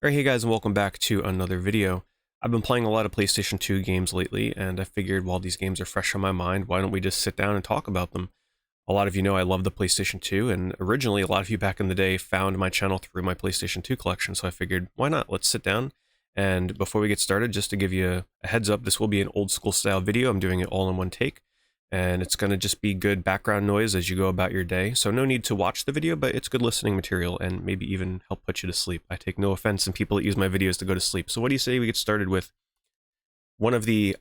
Alright, hey guys, and welcome back to another video. I've been playing a lot of PlayStation 2 games lately, and I figured while these games are fresh on my mind, why don't we just sit down and talk about them? A lot of you know I love the PlayStation 2, and originally a lot of you back in the day found my channel through my PlayStation 2 collection, so I figured, why not? Let's sit down, and before we get started, just to give you a heads up, this will be an old school style video. I'm doing it all in one take, and it's going to just be good background noise as you go about your day. So no need to watch the video, but it's good listening material and maybe even help put you to sleep. I take no offense in people that use my videos to go to sleep. So what do you say we get started with one of the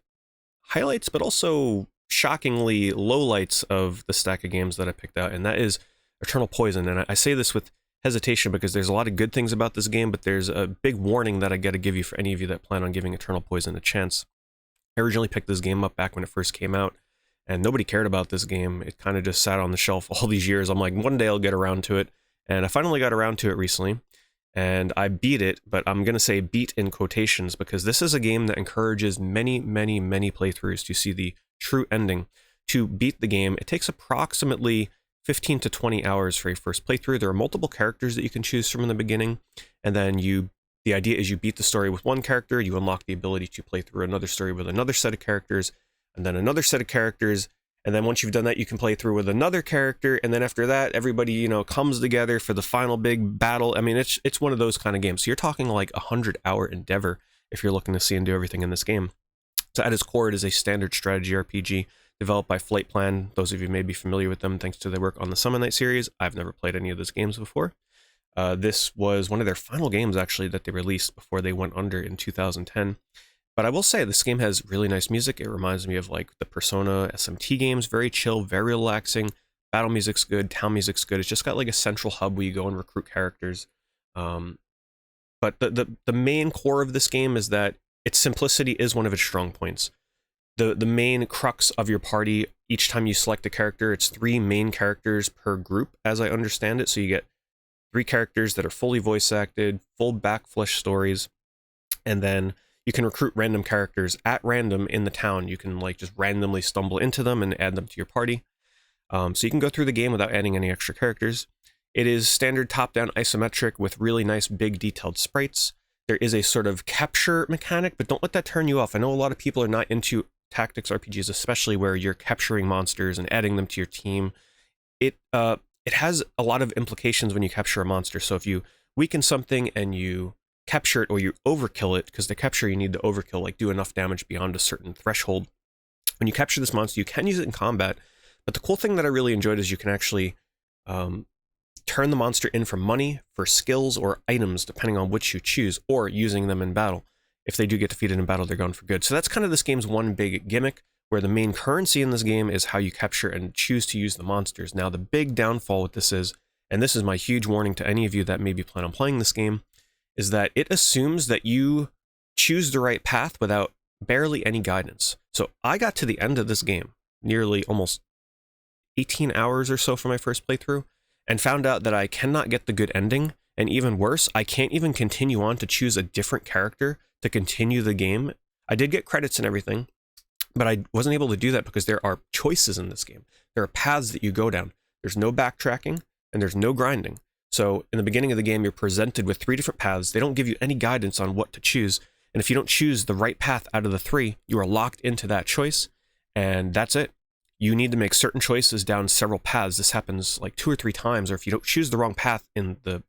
highlights, but also shockingly lowlights of the stack of games that I picked out, and that is Eternal Poison. And I say this with hesitation because there's a lot of good things about this game, but there's a big warning that I got to give you for any of you that plan on giving Eternal Poison a chance. I originally picked this game up back when it first came out, and nobody cared about this game. It kind of just sat on the shelf all these years. I'm like, one day I'll get around to it, and I finally got around to it recently, and I beat it, but I'm going to say beat in quotations because this is a game that encourages many playthroughs to see the true ending. To beat the game, it takes approximately 15 to 20 hours for a first playthrough. There are multiple characters that you can choose from in the beginning, and then the idea is you beat the story with one character, you unlock the ability to play through another story with another set of characters, and then another set of characters, and then once you've done that, you can play through with another character, and then after that, everybody, comes together for the final big battle. I mean, it's one of those kind of games. So you're talking like a 100-hour endeavor if you're looking to see and do everything in this game. So at its core, it is a standard strategy RPG developed by Flight Plan. Those of you may be familiar with them thanks to their work on the Summon Night series. I've never played any of those games before. This was one of their final games, actually, that they released before they went under in 2010. But I will say, this game has really nice music. It reminds me of like the Persona SMT games. Very chill, very relaxing. Battle music's good, town music's good. It's just got like a central hub where you go and recruit characters. But the main core of this game is that its simplicity is one of its strong points. The main crux of your party, each time you select a character, it's 3 main characters per group, as I understand it. So you get 3 characters that are fully voice acted, full backflesh stories, and then you can recruit random characters at random in the town. You can like just randomly stumble into them and add them to your party. So you can go through the game without adding any extra characters. It is standard top-down isometric with really nice big detailed sprites. There is a sort of capture mechanic, but don't let that turn you off. I know a lot of people are not into tactics RPGs, especially where you're capturing monsters and adding them to your team. It has a lot of implications when you capture a monster. So if you weaken something and you capture it or you overkill it, because to capture you need to overkill, like do enough damage beyond a certain threshold. When you capture this monster, you can use it in combat, but the cool thing that I really enjoyed is you can actually turn the monster in for money, for skills, or items, depending on which you choose, or using them in battle. If they do get defeated in battle, they're gone for good. So that's kind of this game's one big gimmick, where the main currency in this game is how you capture and choose to use the monsters. Now, the big downfall with this is, and this is my huge warning to any of you that maybe plan on playing this game, is that it assumes that you choose the right path without barely any guidance. So I got to the end of this game, nearly almost 18 hours or so for my first playthrough, and found out that I cannot get the good ending, and even worse, I can't even continue on to choose a different character to continue the game. I did get credits and everything, but I wasn't able to do that because there are choices in this game. There are paths that you go down. There's no backtracking, and there's no grinding. So in the beginning of the game, you're presented with 3 different paths. They don't give you any guidance on what to choose. And if you don't choose the right path out of the 3, you are locked into that choice. And that's it. You need to make certain choices down several paths. This happens like 2 or 3 times. Or if you don't choose the wrong path in the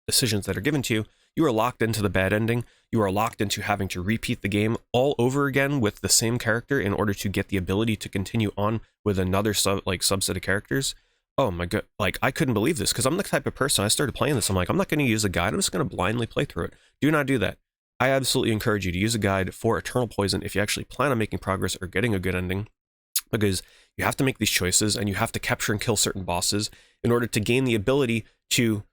decisions that are given to you, you are locked into the bad ending. You are locked into having to repeat the game all over again with the same character in order to get the ability to continue on with another subset of characters. Oh my god, like I couldn't believe this because I'm the type of person, I started playing this, I'm like, I'm not going to use a guide, I'm just going to blindly play through it. Do not do that. I absolutely encourage you to use a guide for Eternal Poison if you actually plan on making progress or getting a good ending, because you have to make these choices and you have to capture and kill certain bosses in order to gain the ability to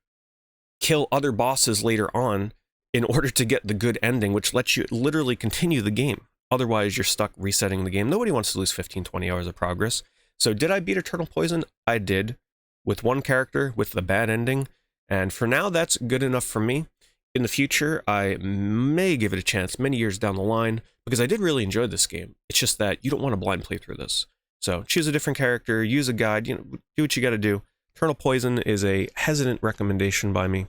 kill other bosses later on in order to get the good ending, which lets you literally continue the game. Otherwise, you're stuck resetting the game. Nobody wants to lose 15-20 hours of progress. So did I beat Eternal Poison? I did, with one character, with the bad ending, and for now that's good enough for me. In the future, I may give it a chance many years down the line, because I did really enjoy this game. It's just that you don't want to blind play through this. So choose a different character, use a guide, do what you gotta do. Eternal Poison is a hesitant recommendation by me.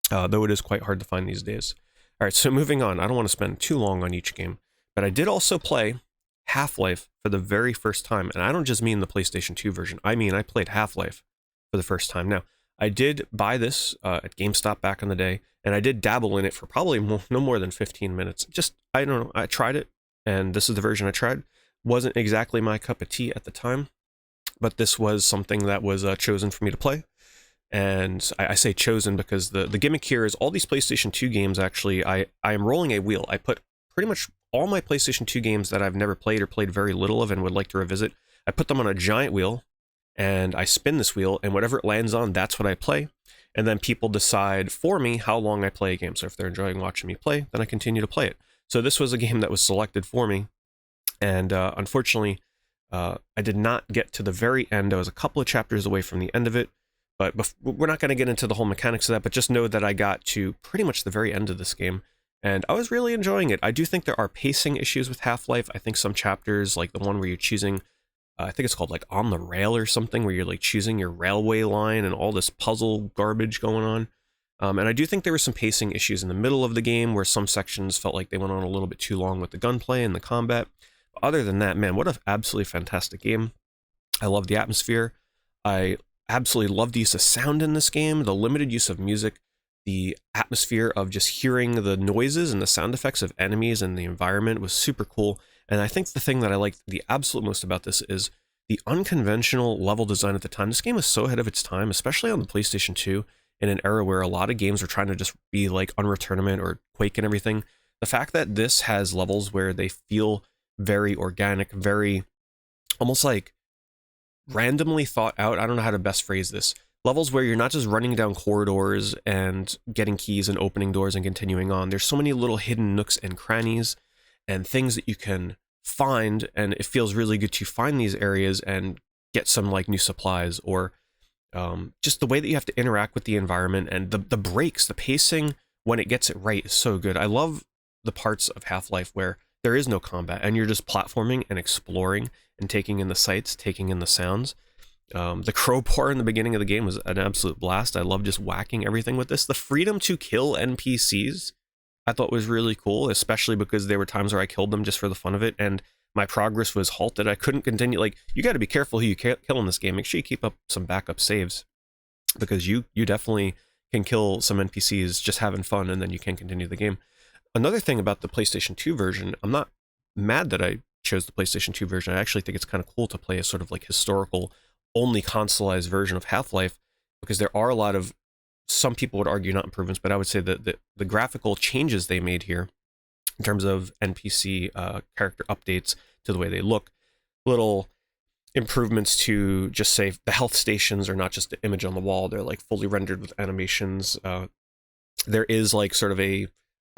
though it is quite hard to find these days. All right, so moving on. I don't want to spend too long on each game, but I did also play HalfLife for the very first time, and I don't just mean the PlayStation 2 version. I mean I played HalfLife for the first time. Now, I did buy this at GameStop back in the day, and I did dabble in it for probably no more than 15 minutes. Just, I don't know, I tried it, and this is the version I tried. Wasn't exactly my cup of tea at the time, but this was something that was chosen for me to play. And I say chosen because the gimmick here is all these PlayStation 2 games, actually, I am rolling a wheel. I put pretty much all my PlayStation 2 games that I've never played or played very little of and would like to revisit. I put them on a giant wheel, and I spin this wheel, and whatever it lands on, that's what I play. And then people decide for me how long I play a game. So if they're enjoying watching me play, then I continue to play it. So this was a game that was selected for me, and unfortunately, I did not get to the very end. I was a couple of chapters away from the end of it, but we're not going to get into the whole mechanics of that, but just know that I got to pretty much the very end of this game, and I was really enjoying it. I do think there are pacing issues with Half-Life. I think some chapters, like the one where you're choosing, I think it's called like On the Rail or something, where you're like choosing your railway line and all this puzzle garbage going on. And I do think there were some pacing issues in the middle of the game where some sections felt like they went on a little bit too long with the gunplay and the combat. But other than that, man, what an absolutely fantastic game. I love the atmosphere. I absolutely love the use of sound in this game, the limited use of music, the atmosphere of just hearing the noises and the sound effects of enemies and the environment was super cool. And I think the thing that I liked the absolute most about this is the unconventional level design at the time. This game was so ahead of its time, especially on the PlayStation 2, in an era where a lot of games were trying to just be like Unreal Tournament or Quake and everything. The fact that this has levels where they feel very organic, very almost like randomly thought out. I don't know how to best phrase this. Levels where you're not just running down corridors and getting keys and opening doors and continuing on. There's so many little hidden nooks and crannies and things that you can find, and it feels really good to find these areas and get some like new supplies, or just the way that you have to interact with the environment, and the breaks, the pacing when it gets it right is so good. I love the parts of Half-Life where there is no combat and you're just platforming and exploring and taking in the sights, taking in the sounds. The crowbar in the beginning of the game was an absolute blast. I love just whacking everything with this. The freedom to kill NPCs I thought was really cool, especially because there were times where I killed them just for the fun of it, and my progress was halted. I couldn't continue. Like, you got to be careful who you kill in this game. Make sure you keep up some backup saves, because you definitely can kill some NPCs just having fun, and then you can continue the game. Another thing about the PlayStation 2 version, I'm not mad that I chose the PlayStation 2 version. I actually think it's kind of cool to play a sort of like historical, only consoleized version of Half-Life, because there are a lot of, some people would argue not improvements, but I would say that the graphical changes they made here in terms of NPC character updates to the way they look, little improvements to just say the health stations are not just an image on the wall, they're like fully rendered with animations. There is like sort of a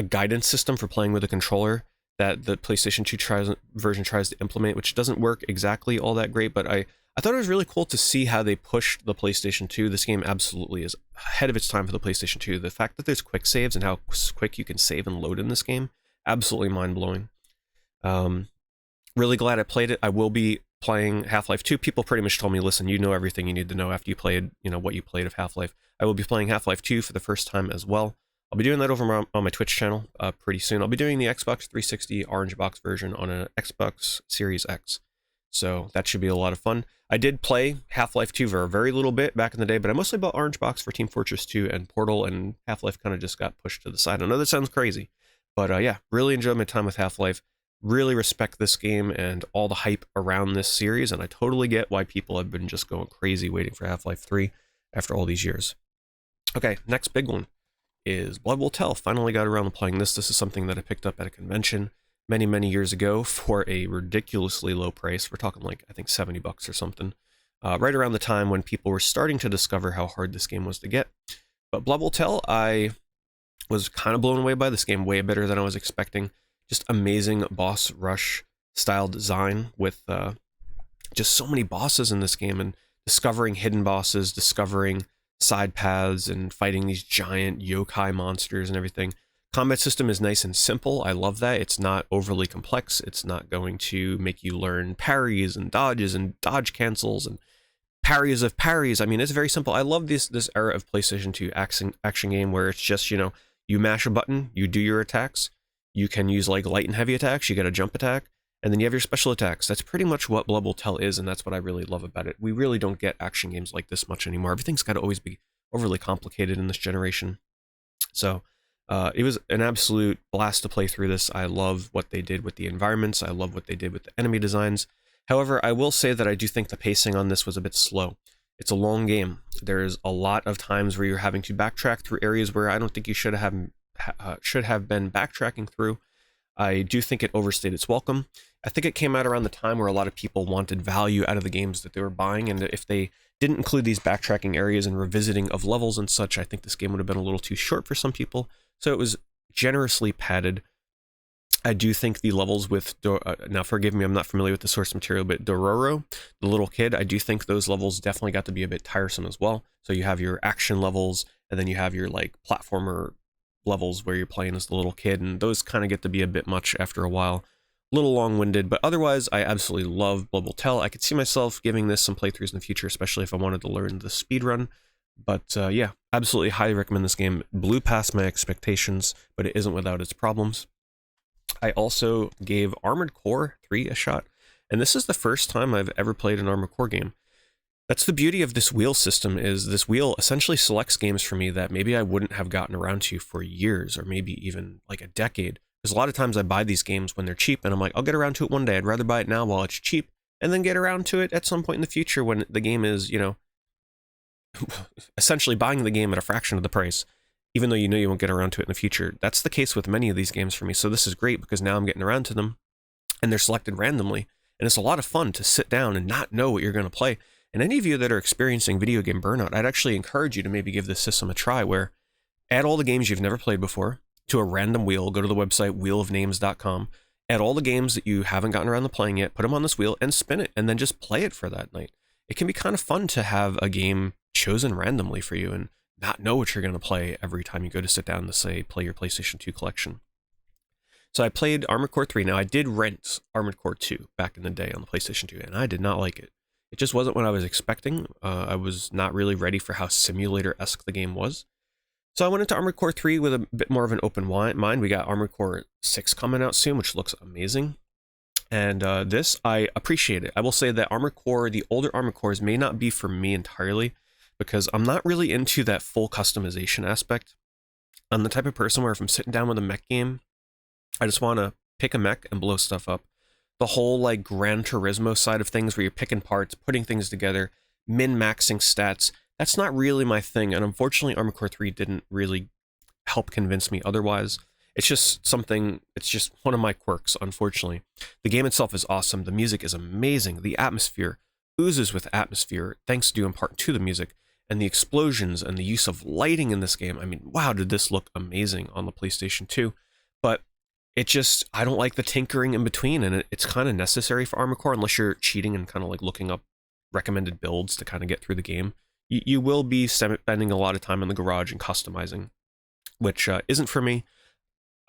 guidance system for playing with a controller that the PlayStation 2 version tries to implement, which doesn't work exactly all that great, but I thought it was really cool to see how they pushed the PlayStation 2. This game absolutely is ahead of its time for the PlayStation 2. The fact that there's quick saves and how quick you can save and load in this game, absolutely mind-blowing. Really glad I played it. I will be playing Half-Life 2. People pretty much told me, listen, you know everything you need to know after you played, what you played of Half-Life. I will be playing Half-Life 2 for the first time as well. I'll be doing that over on my Twitch channel pretty soon. I'll be doing the Xbox 360 orange box version on an Xbox Series X. So that should be a lot of fun. I did play Half-Life 2 for a very little bit back in the day, but I mostly bought Orange Box for Team Fortress 2 and Portal, and Half-Life kind of just got pushed to the side. I know that sounds crazy, but yeah, really enjoyed my time with Half-Life. Really respect this game and all the hype around this series, and I totally get why people have been just going crazy waiting for Half-Life 3 after all these years. Okay, next big one is Blood Will Tell. Finally got around to playing this. This is something that I picked up at a convention many years ago for a ridiculously low price. We're talking like, I think $70 or something. Right around the time when people were starting to discover how hard this game was to get. But Blood Will Tell, I was kind of blown away by this game, way better than I was expecting. Just amazing boss rush style design with just so many bosses in this game, and discovering hidden bosses, discovering side paths, and fighting these giant yokai monsters and everything. Combat system is nice and simple. I love that. It's not overly complex. It's not going to make you learn parries and dodges and dodge cancels and parries of parries. I mean, it's very simple. I love this era of PlayStation 2 action game where it's just, you know, you mash a button, you do your attacks. You can use like light and heavy attacks. You get a jump attack, and then you have your special attacks. That's pretty much what Blood Bowl Tell is, and that's what I really love about it. We really don't get action games like this much anymore. Everything's got to always be overly complicated in this generation. So it was an absolute blast to play through this. I love what they did with the environments. I love what they did with the enemy designs. However, I will say that I do think the pacing on this was a bit slow. It's a long game. There's a lot of times where you're having to backtrack through areas where I don't think you should have been backtracking through. I do think it overstayed its welcome. I think it came out around the time where a lot of people wanted value out of the games that they were buying, and if they didn't include these backtracking areas and revisiting of levels and such, I think this game would have been a little too short for some people. So it was generously padded. I do think the levels with, now forgive me, I'm not familiar with the source material, but Dororo, the little kid, I do think those levels definitely got to be a bit tiresome as well. So you have your action levels, and then you have your like platformer levels where you're playing as the little kid, and those kind of get to be a bit much after a while. A little long-winded, but otherwise I absolutely love Blood Bowl Tell. I could see myself giving this some playthroughs in the future, especially if I wanted to learn the speedrun. But yeah, absolutely highly recommend this game. Blew past my expectations, but it isn't without its problems. I also gave Armored Core 3 a shot, and this is the first time I've ever played an Armored Core game. That's the beauty of this wheel system, is this wheel essentially selects games for me that maybe I wouldn't have gotten around to for years, or maybe even like a decade. Because a lot of times I buy these games when they're cheap, and I'm like, I'll get around to it one day. I'd rather buy it now while it's cheap, and then get around to it at some point in the future when the game is, you know, essentially buying the game at a fraction of the price, even though you know you won't get around to it in the future. That's the case with many of these games for me, so this is great because now I'm getting around to them, and they're selected randomly, and it's a lot of fun to sit down and not know what you're going to play. And any of you that are experiencing video game burnout, I'd actually encourage you to maybe give this system a try, where add all the games you've never played before to a random wheel. Go to the website wheelofnames.com, add all the games that you haven't gotten around to playing yet, put them on this wheel and spin it, and then just play it for that night. It can be kind of fun to have a game chosen randomly for you and not know what you're going to play every time you go to sit down to, say, play your PlayStation 2 collection. So I played Armored Core 3. Now, I did rent Armored Core 2 back in the day on the PlayStation 2, and I did not like it. It just wasn't what I was expecting. I was not really ready for how simulator-esque the game was. So I went into Armored Core 3 with a bit more of an open mind. We got Armored Core 6 coming out soon, which looks amazing. And this, I appreciate it. I will say that Armored Core, the older Armored Cores, may not be for me entirely, because I'm not really into that full customization aspect. I'm the type of person where if I'm sitting down with a mech game, I just want to pick a mech and blow stuff up. The whole like Gran Turismo side of things where you're picking parts, putting things together, min-maxing stats, that's not really my thing. And unfortunately, Armored Core 3 didn't really help convince me otherwise. It's just something, it's just one of my quirks, unfortunately. The game itself is awesome. The music is amazing. The atmosphere oozes with atmosphere, thanks due in part to the music. And the explosions and the use of lighting in this game, I mean, wow, did this look amazing on the PlayStation 2. But it just, I don't like the tinkering in between, and it's kind of necessary for Armored Core unless you're cheating and kind of like looking up recommended builds to kind of get through the game. You will be spending a lot of time in the garage and customizing, which isn't for me.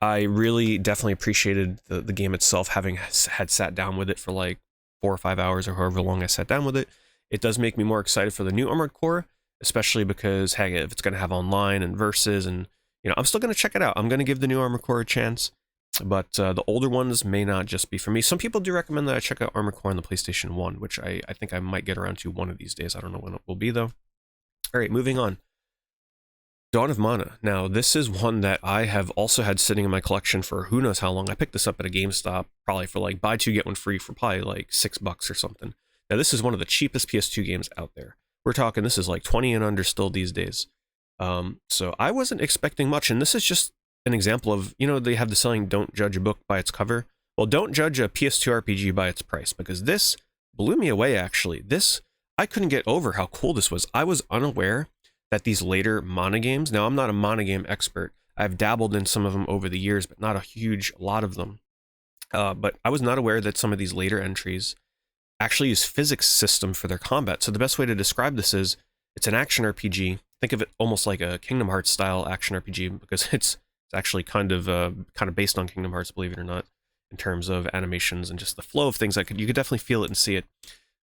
I really definitely appreciated the game itself, having had sat down with it for like 4 or 5 hours or however long I sat down with it. It does make me more excited for the new Armored Core, especially because, hey, if it's going to have online and versus, and, you know, I'm still going to check it out. I'm going to give the new Armored Core a chance. But the older ones may not just be for me. Some people do recommend that I check out Armored Core on the PlayStation 1, which I think I might get around to one of these days. I don't know when it will be, though. All right, moving on. Dawn of Mana. Now, this is one that I have also had sitting in my collection for who knows how long. I picked this up at a GameStop, probably for like buy two, get one free for probably like $6 or something. Now, this is one of the cheapest PS2 games out there. We're talking, this is like 20 and under still these days. So I wasn't expecting much, and this is just an example of, you know, they have the saying, don't judge a book by its cover. Well, don't judge a PS2 RPG by its price, because this blew me away, actually. This, I couldn't get over how cool this was. I was unaware that these later Mana games, now I'm not a Mana game expert, I've dabbled in some of them over the years, but not a huge lot of them. But I was not aware that some of these later entries actually use physics system for their combat. So the best way to describe this is, it's an action RPG. Think of it almost like a Kingdom Hearts style action RPG, because it's actually kind of based on Kingdom Hearts, believe it or not, in terms of animations and just the flow of things. You could definitely feel it and see it.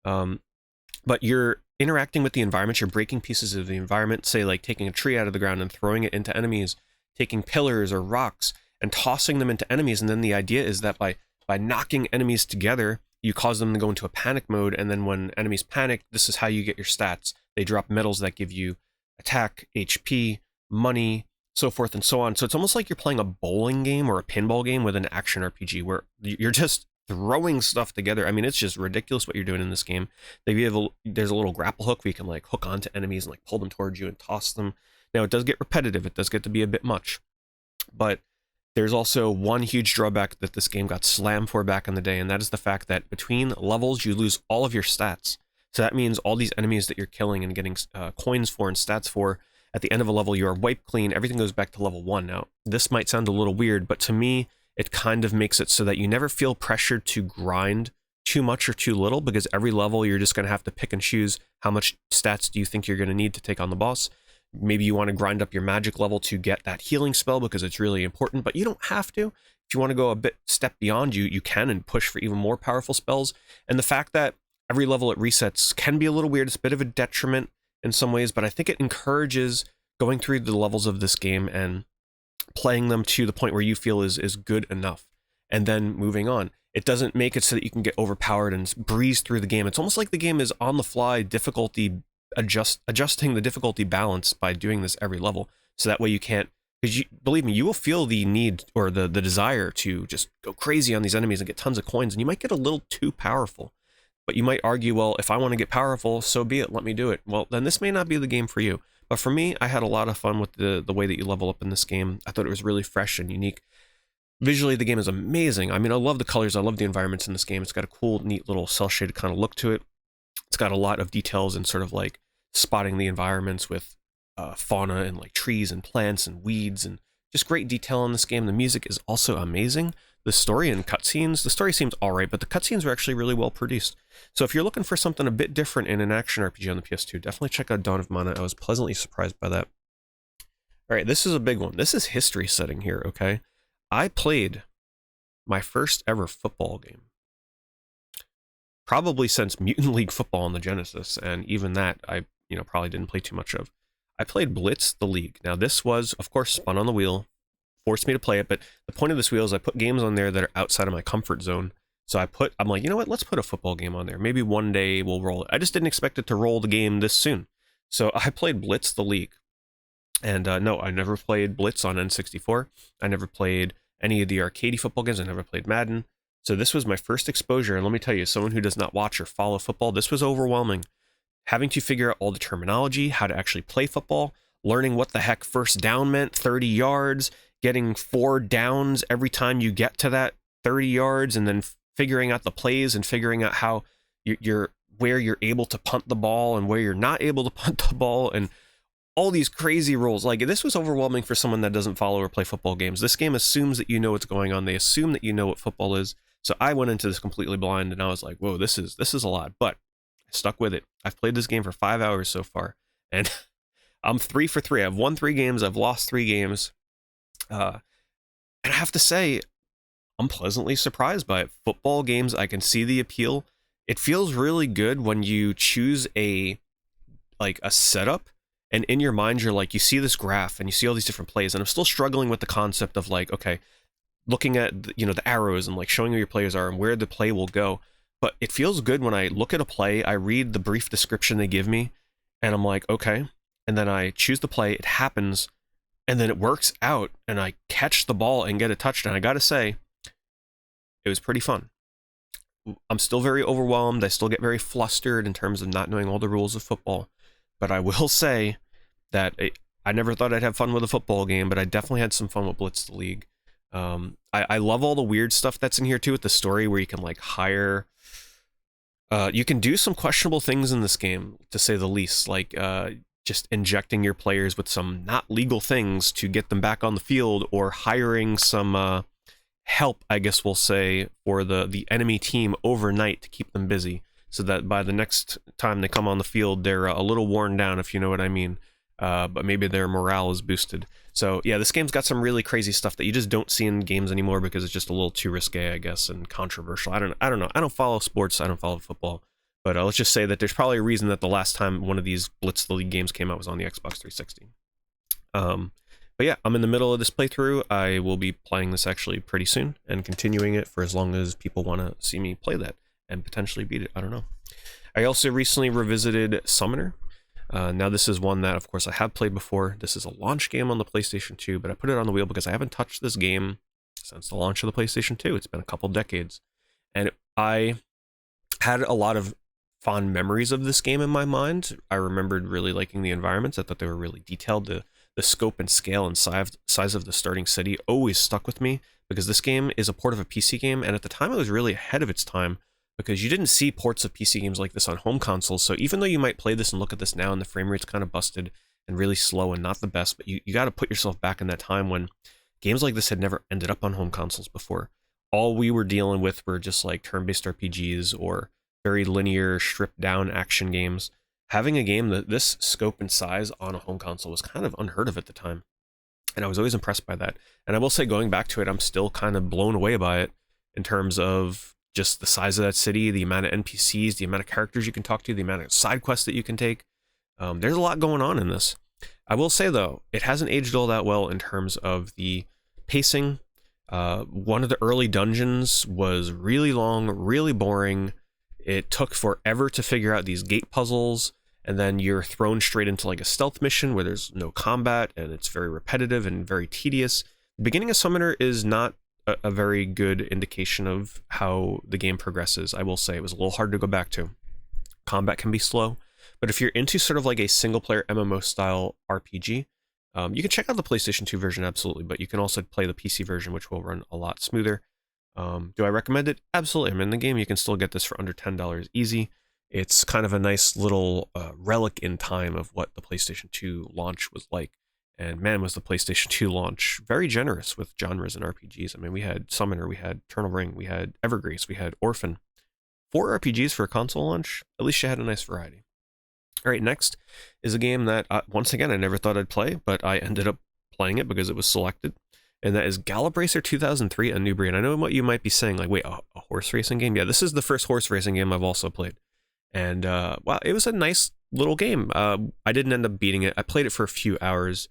But you're interacting with the environment. You're breaking pieces of the environment, say like taking a tree out of the ground and throwing it into enemies, taking pillars or rocks and tossing them into enemies. And then the idea is that by knocking enemies together, you cause them to go into a panic mode. And then when enemies panic, this is how you get your stats. They drop medals that give you attack, HP, money, so forth and so on. So it's almost like you're playing a bowling game or a pinball game with an action RPG where you're just throwing stuff together. I mean, it's just ridiculous what you're doing in this game. There's a little grapple hook where you can like hook onto enemies and like pull them towards you and toss them. Now it does get repetitive. It does get to be a bit much, but there's also one huge drawback that this game got slammed for back in the day, and that is the fact that between levels, you lose all of your stats. So that means all these enemies that you're killing and getting coins for and stats for, at the end of a level, you are wiped clean. Everything goes back to level 1. Now, this might sound a little weird, but to me, it kind of makes it so that you never feel pressured to grind too much or too little, because every level, you're just going to have to pick and choose how much stats do you think you're going to need to take on the boss. Maybe you want to grind up your magic level to get that healing spell because it's really important, but you don't have to. If you want to go a bit step beyond, you can and push for even more powerful spells. And the fact that every level it resets can be a little weird. It's a bit of a detriment in some ways, but I think it encourages going through the levels of this game and playing them to the point where you feel is good enough, and then moving on. It doesn't make it so that you can get overpowered and breeze through the game. It's almost like the game is on the fly difficulty adjusting the difficulty balance by doing this every level, so that way you can't, because believe me, you will feel the need or the desire to just go crazy on these enemies and get tons of coins, and you might get a little too powerful. But you might argue, well, if I want to get powerful, so be it, let me do it. Well, then this may not be the game for you. But for me, I had a lot of fun with the way that you level up in this game. I thought it was really fresh and unique. Visually, the game is amazing. I mean, I love the colors, I love the environments in this game. It's got a cool, neat little cel-shaded kind of look to it. It's got a lot of details and sort of like spotting the environments with fauna and like trees and plants and weeds, and just great detail in this game. The music is also amazing. The story and cutscenes, the story seems alright, but the cutscenes are actually really well produced. So if you're looking for something a bit different in an action RPG on the PS2, definitely check out Dawn of Mana. I was pleasantly surprised by that. Alright, this is a big one. This is history setting here, okay? I played my first ever football game probably since Mutant League Football on the Genesis, and even that I probably didn't play too much of. I played Blitz the League. Now this was, of course, spun on the wheel, forced me to play it, but the point of this wheel is I put games on there that are outside of my comfort zone. So I'm like, you know what, let's put a football game on there. Maybe one day we'll roll it. I just didn't expect it to roll the game this soon. So I played Blitz the League. And no, I never played Blitz on N64. I never played any of the arcade football games. I never played Madden. So this was my first exposure, and let me tell you, someone who does not watch or follow football, this was overwhelming. Having to figure out all the terminology, how to actually play football, learning what the heck first down meant, 30 yards, getting 4 downs every time you get to that 30 yards, and then figuring out the plays and figuring out how where you're able to punt the ball and where you're not able to punt the ball, and all these crazy rules. Like, this was overwhelming for someone that doesn't follow or play football games. This game assumes that you know what's going on. They assume that you know what football is. So I went into this completely blind, and I was like, whoa, this is a lot, but I stuck with it. I've played this game for 5 hours so far, and I'm 3 for 3. I've won 3 games. I've lost 3 games. And I have to say, I'm pleasantly surprised by it. Football games, I can see the appeal. It feels really good when you choose a setup, and in your mind, you're like, you see this graph and you see all these different plays, and I'm still struggling with the concept of like, okay, looking at the arrows and like showing who your players are and where the play will go. But it feels good when I look at a play, I read the brief description they give me, and I'm like, okay, and then I choose the play, it happens, and then it works out, and I catch the ball and get a touchdown. I gotta say, it was pretty fun. I'm still very overwhelmed. I still get very flustered in terms of not knowing all the rules of football. But I will say that I never thought I'd have fun with a football game, but I definitely had some fun with Blitz the League. I love all the weird stuff that's in here too, with the story where you can like hire. You can do some questionable things in this game, to say the least, like just injecting your players with some not legal things to get them back on the field, or hiring some help, I guess we'll say, for the enemy team overnight to keep them busy, so that by the next time they come on the field, they're a little worn down, if you know what I mean. But maybe their morale is boosted. So yeah, this game's got some really crazy stuff that you just don't see in games anymore because it's just a little too risque, I guess, and controversial. I don't know. I don't follow sports. I don't follow football. But let's just say that there's probably a reason that the last time one of these Blitz the League games came out was on the Xbox 360. But yeah, I'm in the middle of this playthrough. I will be playing this actually pretty soon and continuing it for as long as people want to see me play that and potentially beat it. I don't know. I also recently revisited Summoner. Now this is one that, of course, I have played before. This is a launch game on the PlayStation 2, but I put it on the wheel because I haven't touched this game since the launch of the PlayStation 2. It's been a couple decades. And I had a lot of fond memories of this game in my mind. I remembered really liking the environments. I thought they were really detailed. The scope and scale and size of the starting city always stuck with me because this game is a port of a PC game, and at the time it was really ahead of its time because you didn't see ports of PC games like this on home consoles. So even though you might play this and look at this now and the frame rate's kind of busted and really slow and not the best, but you got to put yourself back in that time when games like this had never ended up on home consoles before. All we were dealing with were just like turn-based RPGs or very linear, stripped-down action games. Having a game that this scope and size on a home console was kind of unheard of at the time. And I was always impressed by that. And I will say, going back to it, I'm still kind of blown away by it in terms of just the size of that city, the amount of NPCs, the amount of characters you can talk to, the amount of side quests that you can take. There's a lot going on in this. I will say, though, it hasn't aged all that well in terms of the pacing. One of the early dungeons was really long, really boring. It took forever to figure out these gate puzzles, and then you're thrown straight into like a stealth mission where there's no combat, and it's very repetitive and very tedious. The beginning of Summoner is not a very good indication of how the game progresses. I will say it was a little hard to go back to. Combat can be slow, but if you're into sort of like a single-player MMO style RPG, you can check out the PlayStation 2 version, absolutely, but you can also play the PC version, which will run a lot smoother. Do I recommend it? Absolutely. I'm in the game. You can still get this for under $10 easy. It's kind of a nice little relic in time of what the PlayStation 2 launch was like. And man, was the PlayStation 2 launch very generous with genres and RPGs. I mean, we had Summoner, we had Eternal Ring, we had Evergrace, we had Orphan. 4 RPGs for a console launch. At least you had a nice variety. All right, next is a game that, once again, I never thought I'd play, but I ended up playing it because it was selected. And that is Gallo Racer 2003, A New Breed. I know what you might be saying, like, wait, a horse racing game? Yeah, this is the first horse racing game I've also played. And, wow, it was a nice little game. I didn't end up beating it. I played it for a few hours.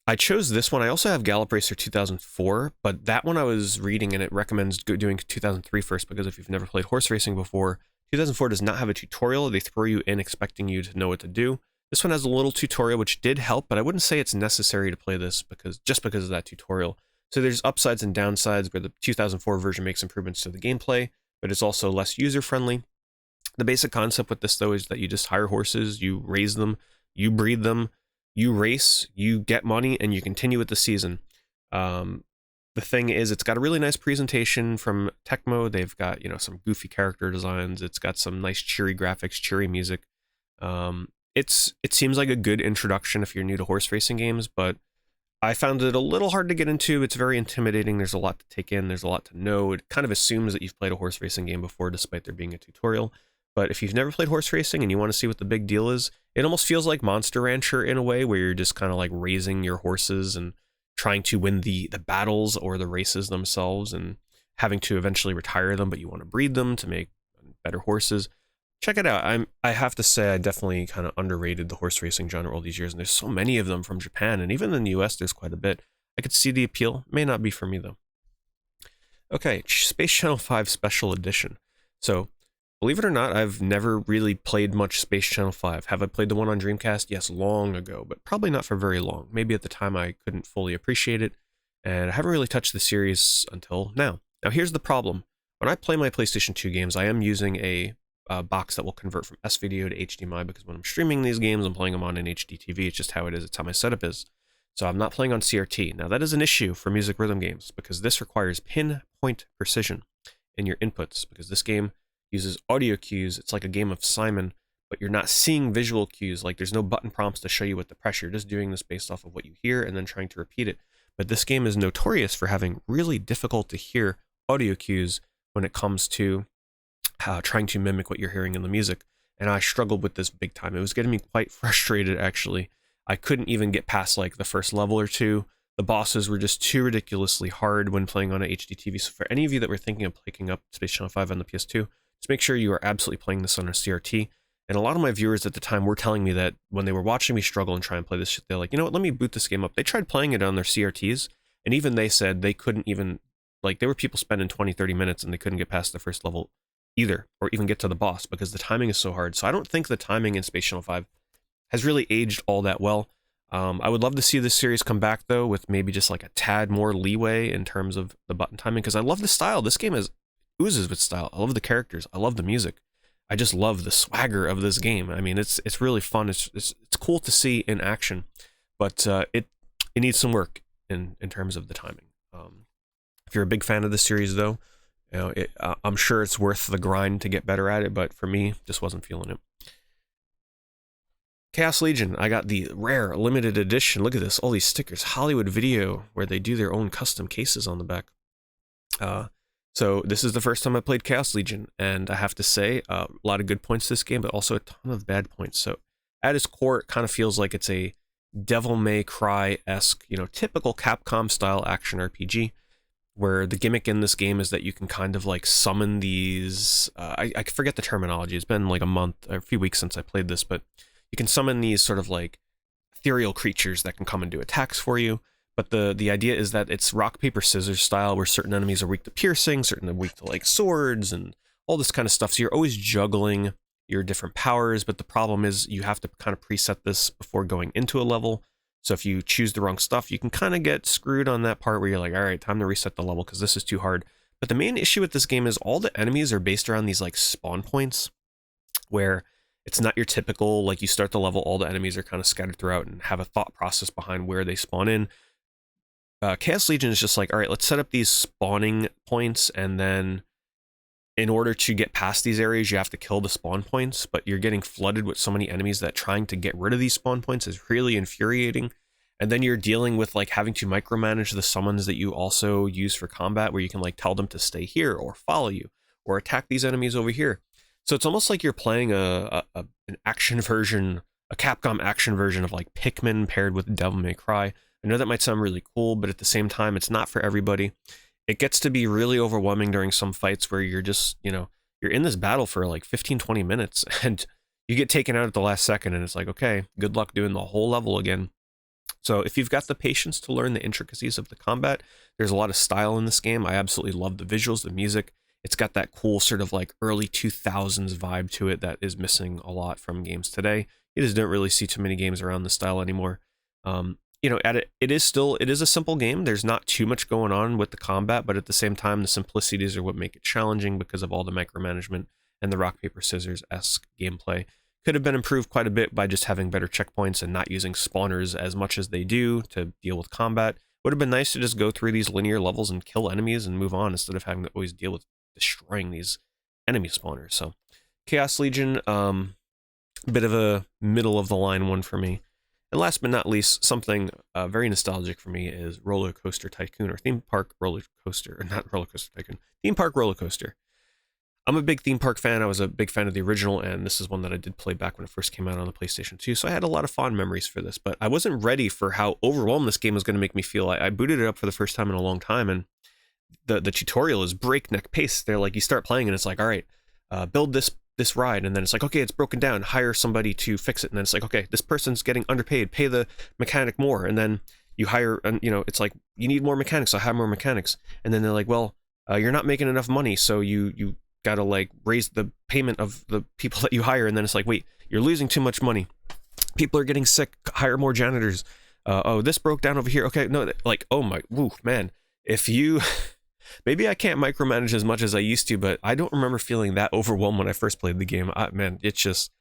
I chose this one. I also have Gallo Racer 2004, but that one I was reading, and it recommends doing 2003 first, because if you've never played horse racing before, 2004 does not have a tutorial. They throw you in expecting you to know what to do. This one has a little tutorial, which did help, but I wouldn't say it's necessary to play this just because of that tutorial. So there's upsides and downsides where the 2004 version makes improvements to the gameplay, but it's also less user-friendly. The basic concept with this, though, is that you just hire horses, you raise them, you breed them, you race, you get money, and you continue with the season. The thing is, it's got a really nice presentation from Tecmo. They've got, some goofy character designs. It's got some nice cheery graphics, cheery music. It seems like a good introduction if you're new to horse racing games, but I found it a little hard to get into. It's very intimidating. There's a lot to take in. There's a lot to know. It kind of assumes that you've played a horse racing game before, despite there being a tutorial. But if you've never played horse racing and you want to see what the big deal is, it almost feels like Monster Rancher in a way, where you're just kind of like raising your horses and trying to win the battles or the races themselves, and having to eventually retire them, but you want to breed them to make better horses. Check it out. I have to say, I definitely kind of underrated the horse racing genre all these years, and there's so many of them from Japan, and even in the US there's quite a bit. I could see the appeal. May not be for me, though. Okay, Space Channel 5 Special Edition. So, believe it or not, I've never really played much Space Channel 5. Have I played the one on Dreamcast? Yes, long ago, but probably not for very long. Maybe at the time I couldn't fully appreciate it, and I haven't really touched the series until now. Now, here's the problem. When I play my PlayStation 2 games, I am using a box that will convert from S-Video to HDMI, because when I'm streaming these games, I'm playing them on an HD TV. It's just how it is. It's how my setup is. So I'm not playing on CRT. Now, that is an issue for music rhythm games, because this requires pinpoint precision in your inputs, because this game uses audio cues. It's like a game of Simon, but you're not seeing visual cues. Like, there's no button prompts to show you what to press. You're just doing this based off of what you hear and then trying to repeat it. But this game is notorious for having really difficult to hear audio cues when it comes to trying to mimic what you're hearing in the music. And I struggled with this big time. It was getting me quite frustrated, actually. I couldn't even get past like the first level or two. The bosses were just too ridiculously hard when playing on a HD TV. So for any of you that were thinking of picking up Space Channel 5 on the PS2, just make sure you are absolutely playing this on a CRT. And a lot of my viewers at the time were telling me that when they were watching me struggle and try and play this shit, they're like, you know what, let me boot this game up. They tried playing it on their CRTs, and even they said they couldn't even, like, there were people spending 20, 30 minutes and they couldn't get past the first level either, or even get to the boss, because the timing is so hard. So I don't think the timing in Space Channel 5 has really aged all that well. I would love to see this series come back, though, with maybe just like a tad more leeway in terms of the button timing, because I love the style. This game oozes with style. I love the characters. I love the music. I just love the swagger of this game. I mean, it's really fun. It's cool to see in action, but it needs some work in terms of the timing. If you're a big fan of the series, though, you know, I'm sure it's worth the grind to get better at it. But for me, just wasn't feeling it. Chaos Legion. I got the rare limited edition. Look at this, all these stickers. Hollywood Video, where they do their own custom cases on the back. So this is the first time I played Chaos Legion, and I have to say, a lot of good points to this game, but also a ton of bad points. So at its core, it kind of feels like it's a Devil May Cry-esque, you know, typical Capcom-style action RPG, where the gimmick in this game is that you can kind of like summon these, I forget the terminology, it's been like a few weeks since I played this, but you can summon these sort of like ethereal creatures that can come and do attacks for you. But the idea is that it's rock, paper, scissors style, where certain enemies are weak to piercing, certain are weak to like swords and all this kind of stuff. So you're always juggling your different powers, but the problem is you have to kind of preset this before going into a level. So if you choose the wrong stuff, you can kind of get screwed on that part where you're like, all right, time to reset the level because this is too hard. But the main issue with this game is all the enemies are based around these like spawn points, where it's not your typical, like you start the level, all the enemies are kind of scattered throughout and have a thought process behind where they spawn in. Chaos Legion is just like, all right, let's set up these spawning points, and then in order to get past these areas, you have to kill the spawn points, but you're getting flooded with so many enemies that trying to get rid of these spawn points is really infuriating. And then you're dealing with like having to micromanage the summons that you also use for combat, where you can like tell them to stay here or follow you or attack these enemies over here. So it's almost like you're playing an action version, a Capcom action version of like Pikmin paired with Devil May Cry. I know that might sound really cool, but at the same time, it's not for everybody. It gets to be really overwhelming during some fights where you're just, you know, you're in this battle for like 15, 20 minutes and you get taken out at the last second, and it's like, okay, good luck doing the whole level again. So if you've got the patience to learn the intricacies of the combat, there's a lot of style in this game. I absolutely love the visuals, the music. It's got that cool sort of like early 2000s vibe to it that is missing a lot from games today. You just don't really see too many games around this style anymore. You know, it is a simple game. There's not too much going on with the combat, but at the same time, the simplicities are what make it challenging because of all the micromanagement and the rock, paper, scissors-esque gameplay. Could have been improved quite a bit by just having better checkpoints and not using spawners as much as they do to deal with combat. Would have been nice to just go through these linear levels and kill enemies and move on instead of having to always deal with destroying these enemy spawners. So Chaos Legion, bit of a middle of the line one for me. And last but not least, something very nostalgic for me is Roller Coaster Tycoon, or Theme Park Roller Coaster, or not Roller Coaster Tycoon, Theme Park Roller Coaster. I'm a big theme park fan. I was a big fan of the original, and this is one that I did play back when it first came out on the PlayStation 2, so I had a lot of fond memories for this, but I wasn't ready for how overwhelmed this game was going to make me feel. I booted it up for the first time in a long time, and the tutorial is breakneck pace. They're like, you start playing, and it's like, all right, build this ride, and then it's like, okay, it's broken down, hire somebody to fix it, and then it's like, okay, this person's getting underpaid, pay the mechanic more, and then you hire, and you know, it's like, you need more mechanics, so hire more mechanics, and then they're like, well, you're not making enough money, so you gotta like raise the payment of the people that you hire, and then it's like, wait, you're losing too much money, people are getting sick, hire more janitors, oh, this broke down over here, okay, no, like, oh my, woo, man, if you maybe I can't micromanage as much as I used to, but I don't remember feeling that overwhelmed when I first played the game. Man, it's just,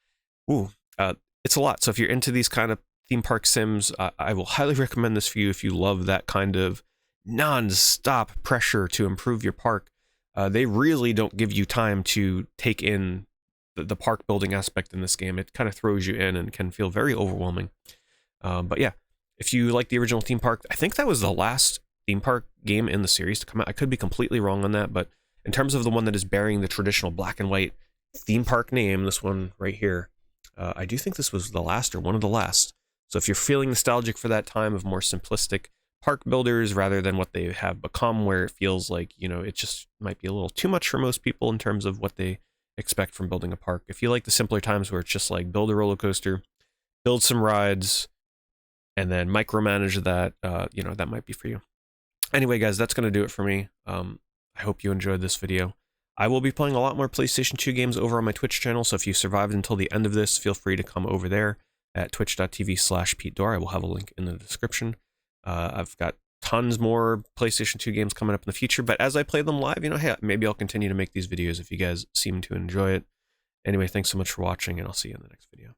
it's a lot. So if you're into these kind of theme park sims, I will highly recommend this for you if you love that kind of non-stop pressure to improve your park. They really don't give you time to take in the park building aspect in this game. It kind of throws you in and can feel very overwhelming. But yeah, if you like the original theme park, I think that was the last theme park game in the series to come out. I could be completely wrong on that, but in terms of the one that is bearing the traditional black and white theme park name, this one right here, I do think this was the last or one of the last. So if you're feeling nostalgic for that time of more simplistic park builders rather than what they have become, where it feels like, you know, it just might be a little too much for most people in terms of what they expect from building a park. If you like the simpler times where it's just like build a roller coaster, build some rides, and then micromanage that, you know, that might be for you. Anyway, guys, that's going to do it for me. I hope you enjoyed this video. I will be playing a lot more PlayStation 2 games over on my Twitch channel, so if you survived until the end of this, feel free to come over there at twitch.tv/PeteDorr. I will have a link in the description. I've got tons more PlayStation 2 games coming up in the future, but as I play them live, you know, hey, maybe I'll continue to make these videos if you guys seem to enjoy it. Anyway, thanks so much for watching, and I'll see you in the next video.